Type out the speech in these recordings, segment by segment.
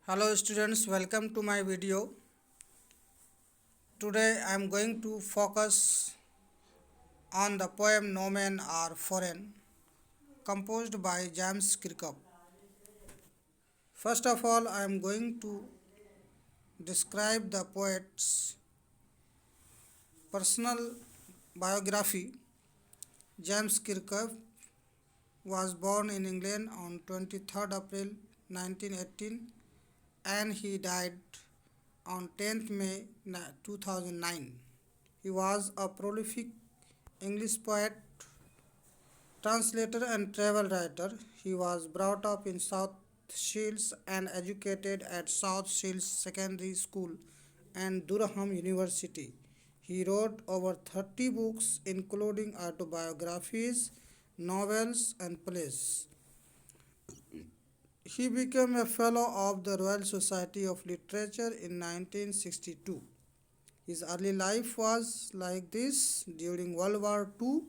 Hello students, welcome to my video. Today I am going to focus on the poem No Men Are Foreign, composed by James Kirkup. First of all, I am going to describe the poet's personal biography. James Kirkup was born in England on 23rd April 1918 and he died on 10th May 2009. He was a prolific English poet, translator, and travel writer. He was brought up in South Shields and educated at South Shields Secondary School and Durham University. He wrote over 30 books, including autobiographies, novels, and plays. He became a Fellow of the Royal Society of Literature in 1962. His early life was like this. During World War II,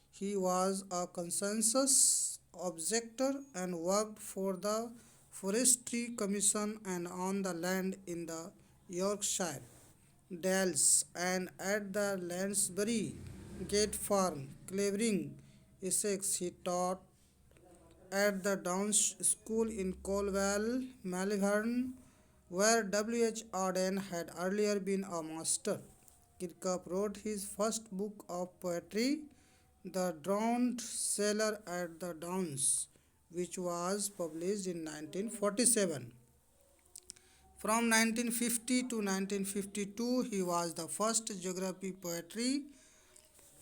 he was a conscientious objector and worked for the Forestry Commission and on the land in the Yorkshire Dales and at the Lansbury Gate Farm, Clavering, Essex. He taught at the Downs School in Colwell, Malvern, where W. H. Auden had earlier been a master. Kirkup wrote his first book of poetry, The Drowned Sailor at the Downs, which was published in 1947. From 1950 to 1952, he was the first geography poetry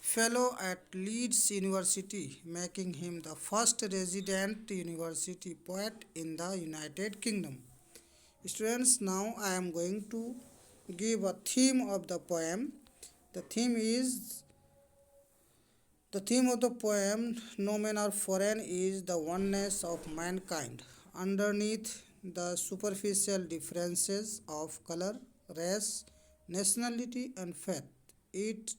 fellow at Leeds University, making him the first resident university poet in the United Kingdom. Students, now I am going to give a theme of the poem. The theme is the theme of the poem No Men Are Foreign is the oneness of mankind. Underneath the superficial differences of color, race, nationality, and faith, it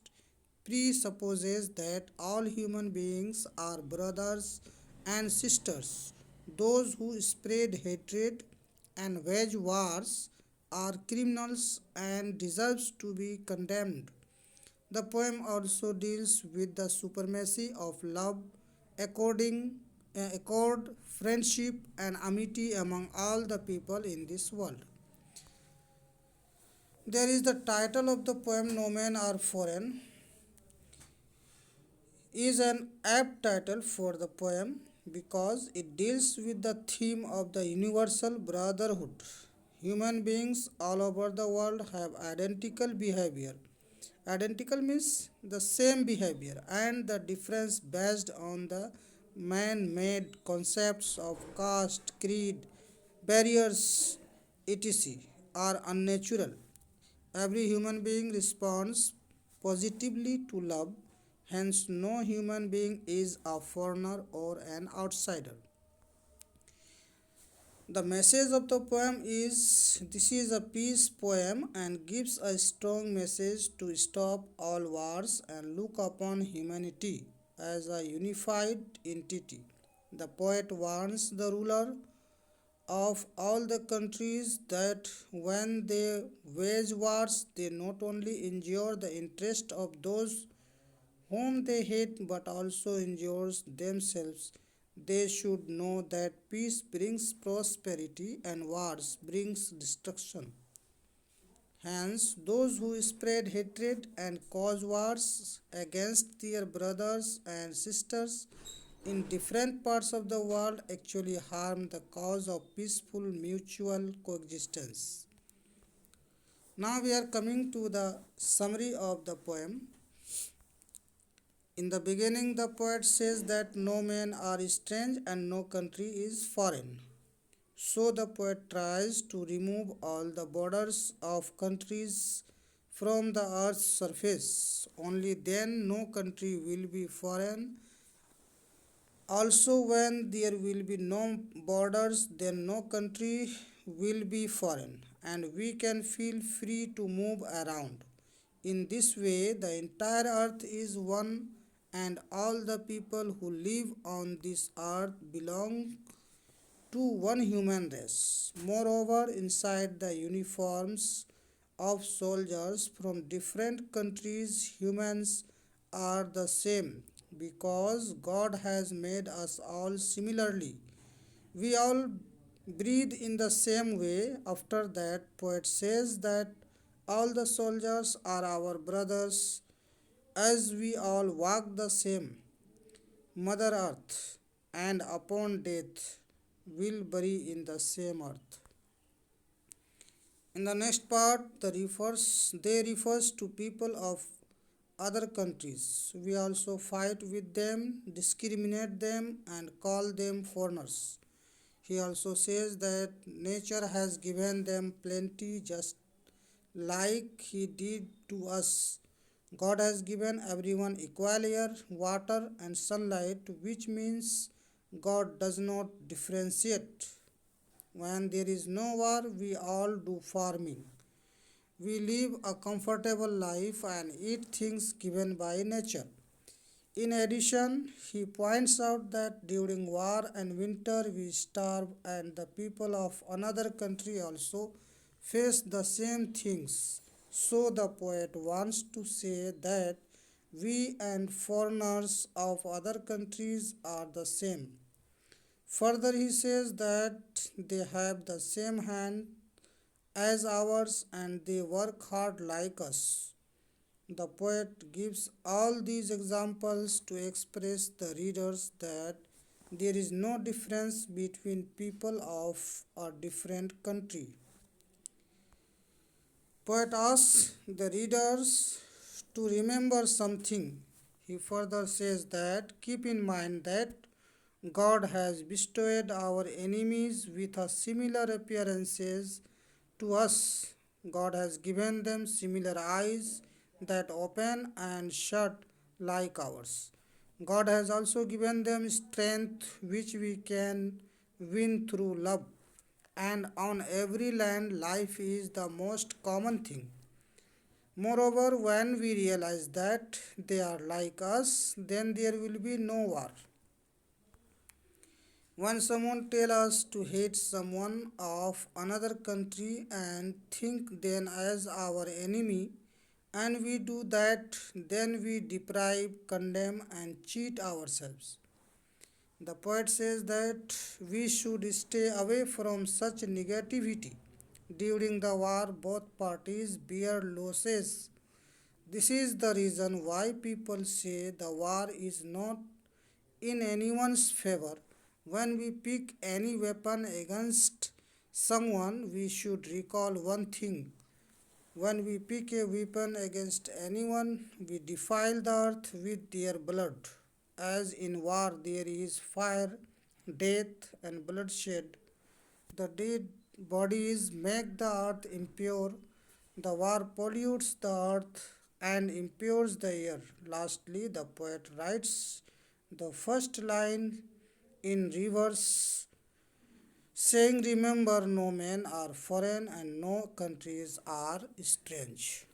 presupposes that all human beings are brothers and sisters. Those who spread hatred and wage wars are criminals and deserves to be condemned. The poem also deals with the supremacy of love, accord, friendship, and amity among all the people in this world. There is the title of the poem No Men Are Foreign is an apt title for the poem because it deals with the theme of the universal brotherhood. Human beings all over the world have identical behavior. Identical means the same behavior, and the difference based on the man made concepts of caste, creed, barriers, etc. are unnatural. Every human being responds positively to love, hence, no human being is a foreigner or an outsider. The message of the poem is this is a peace poem and gives a strong message to stop all wars and look upon humanity as a unified entity. The poet warns the ruler of all the countries that when they wage wars, they not only injure the interest of those whom they hate but also injures themselves. They should know that peace brings prosperity and wars brings destruction. Hence, those who spread hatred and cause wars against their brothers and sisters in different parts of the world actually harm the cause of peaceful mutual coexistence. Now we are coming to the summary of the poem. In the beginning, the poet says that no men are strange and no country is foreign. So the poet tries to remove all the borders of countries from the earth's surface. Only then no country will be foreign. Also, when there will be no borders, then no country will be foreign, and we can feel free to move around. In this way, the entire earth is one, and all the people who live on this earth belong to one human race. Moreover, inside the uniforms of soldiers from different countries, humans are the same because God has made us all similarly. We all breathe in the same way. After that, poet says that all the soldiers are our brothers as we all walk the same Mother Earth and upon death will bury in the same earth. In the next part, they refers to people of other countries. We also fight with them, discriminate them, and call them foreigners. He also says that nature has given them plenty just like He did to us. God has given everyone equal air, water, and sunlight, which means God does not differentiate. When there is no war, we all do farming. We live a comfortable life and eat things given by nature. In addition, he points out that during war and winter we starve, and the people of another country also face the same things. So, the poet wants to say that we and foreigners of other countries are the same. Further, he says that they have the same hand as ours and they work hard like us. The poet gives all these examples to express the readers that there is no difference between people of a different country. Poet asks the readers to remember something. He further says that keep in mind that God has bestowed our enemies with a similar appearances to us. God has given them similar eyes that open and shut like ours. God has also given them strength which we can win through love. And on every land, life is the most common thing. Moreover, when we realize that they are like us, then there will be no war. When someone tells us to hate someone of another country and think them as our enemy, and we do that, then we deprive, condemn, and cheat ourselves. The poet says that we should stay away from such negativity. During the war, both parties bear losses. This is the reason why people say the war is not in anyone's favor. When we pick any weapon against someone, we should recall one thing. When we pick a weapon against anyone, we defile the earth with their blood. As in war, there is fire, death, and bloodshed. The dead bodies make the earth impure. The war pollutes the earth and impures the air. Lastly, the poet writes the first line in reverse, saying, remember, no men are foreign and no countries are strange.